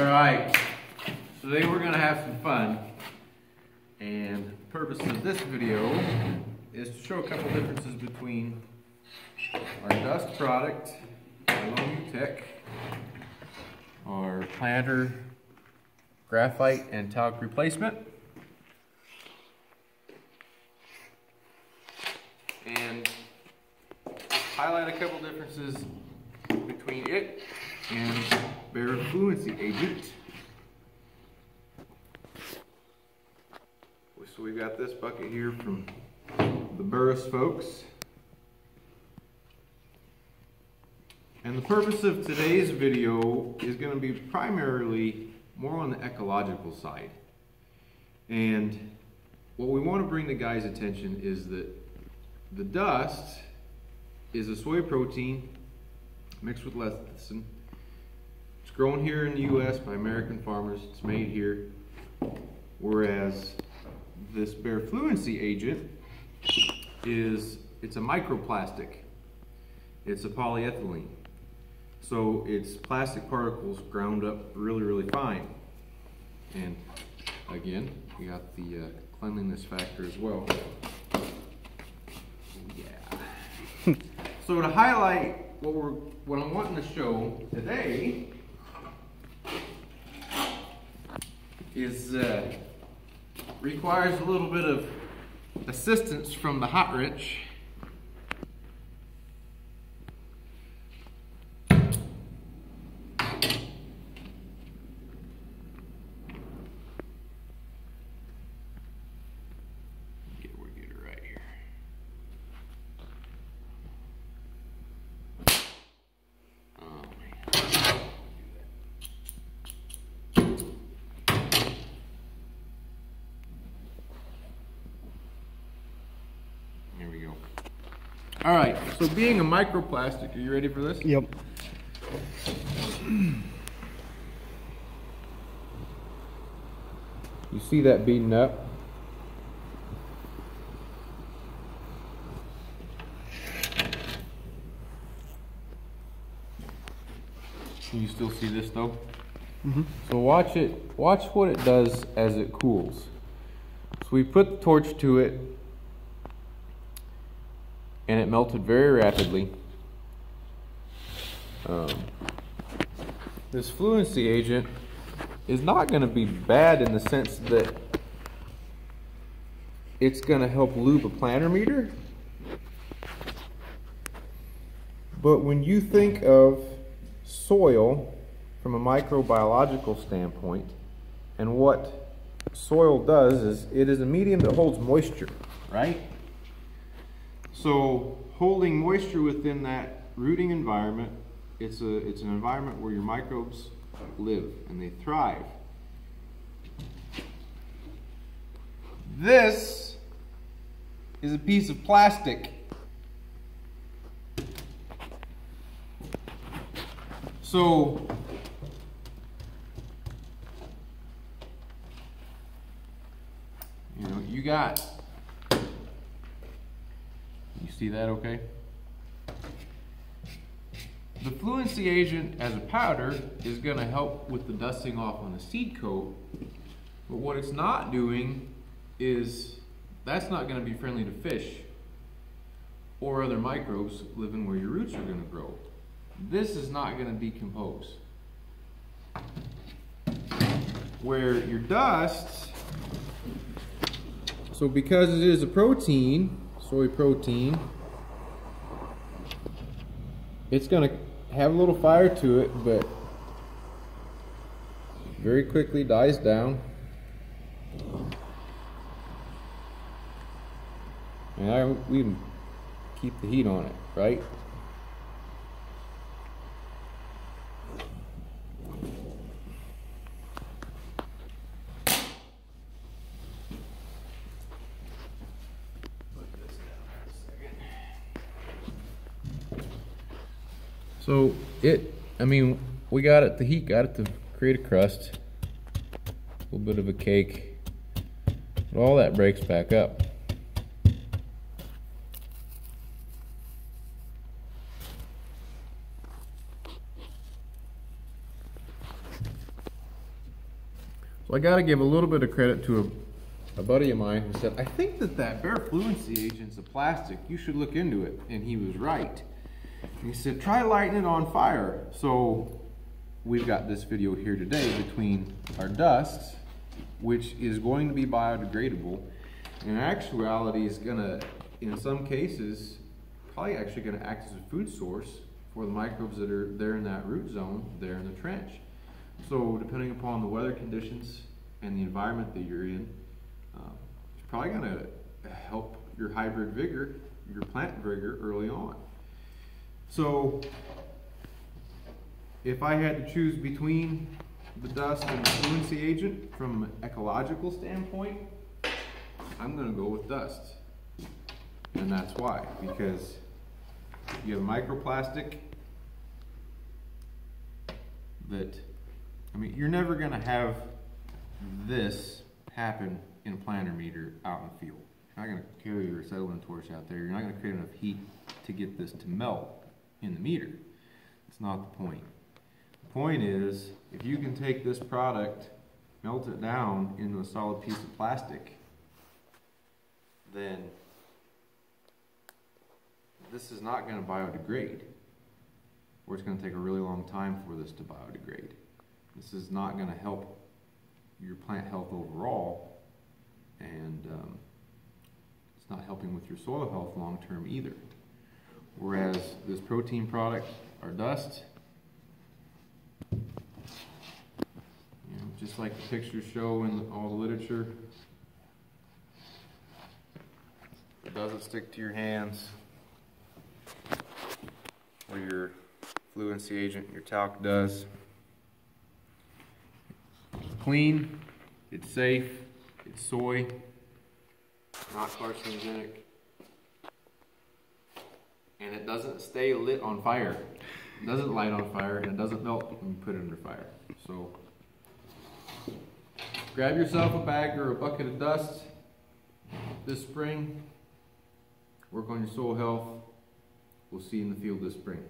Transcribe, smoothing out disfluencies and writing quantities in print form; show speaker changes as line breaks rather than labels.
Alright, today we're going to have some fun, and the purpose of this video is to show a couple differences between our dust product, our LowMu Tech, our planter graphite and talc replacement, and highlight a couple differences between it and Bayer Fluency agent. So we've got this bucket here from the Burris folks. And the purpose of today's video is going to be primarily more on the ecological side. And what we want to bring the guys' attention is that the dust is a soy protein mixed with lecithin. It's grown here in the US by American farmers. It's made here. Whereas this Bayer Fluency agent it's a microplastic. It's a polyethylene. So it's plastic particles ground up really, really fine. And again, we got the cleanliness factor as well. Yeah. So to highlight what I'm wanting to show today is requires a little bit of assistance from the hot rich. Get her right here. Oh man. There we go. All right, so being a microplastic, are you ready for this?
Yep.
You see that beading up? Can you still see this though?
Mm-hmm.
So watch what it does as it cools. So we put the torch to it and it melted very rapidly. This Fluency agent is not going to be bad in the sense that it's going to help lube a planter meter. But when you think of soil from a microbiological standpoint, and what soil does is it is a medium that holds moisture, right? So holding moisture within that rooting environment, it's an environment where your microbes live and they thrive. This is a piece of plastic. So you got, you see that okay? The Fluency agent as a powder is going to help with the dusting off on the seed coat, but what it's not doing is that's not going to be friendly to fish or other microbes living where your roots are going to grow. This is not going to decompose. Where your dust, so because it is a protein, soy protein, it's going to have a little fire to it, but very quickly dies down. And we can keep the heat on it, right? So we got it, the heat got it to create a crust, a little bit of a cake, but all that breaks back up. So I got to give a little bit of credit to a buddy of mine who said, I think that Bayer Fluency agent's a plastic. You should look into it. And he was right. And he said, try lighting it on fire. So we've got this video here today between our dusts, which is going to be biodegradable. In actuality, is going to, in some cases, probably actually going to act as a food source for the microbes that are there in that root zone, there in the trench. So depending upon the weather conditions and the environment that you're in, it's probably going to help your hybrid vigor, your plant vigor early on. So if I had to choose between the dust and the fluency agent from an ecological standpoint, I'm going to go with dust. And that's why, because you have microplastic that, I mean, you're never going to have this happen in a planter meter out in the field. You're not going to carry your acetylene torch out there. You're not going to create enough heat to get this to melt in the meter. It's not the point. The point is, if you can take this product, melt it down into a solid piece of plastic, then this is not going to biodegrade, or it's going to take a really long time for this to biodegrade. This is not going to help your plant health overall, and it's not helping with your soil health long term either. Whereas this protein product, our dust, you know, just like the pictures show in all the literature, it doesn't stick to your hands, or your fluency agent, your talc does. It's clean, it's safe, it's soy, not carcinogenic, and it doesn't stay lit on fire. It doesn't light on fire, and it doesn't melt when you put it under fire. So grab yourself a bag or a bucket of dust this spring. Work on your soil health. We'll see you in the field this spring.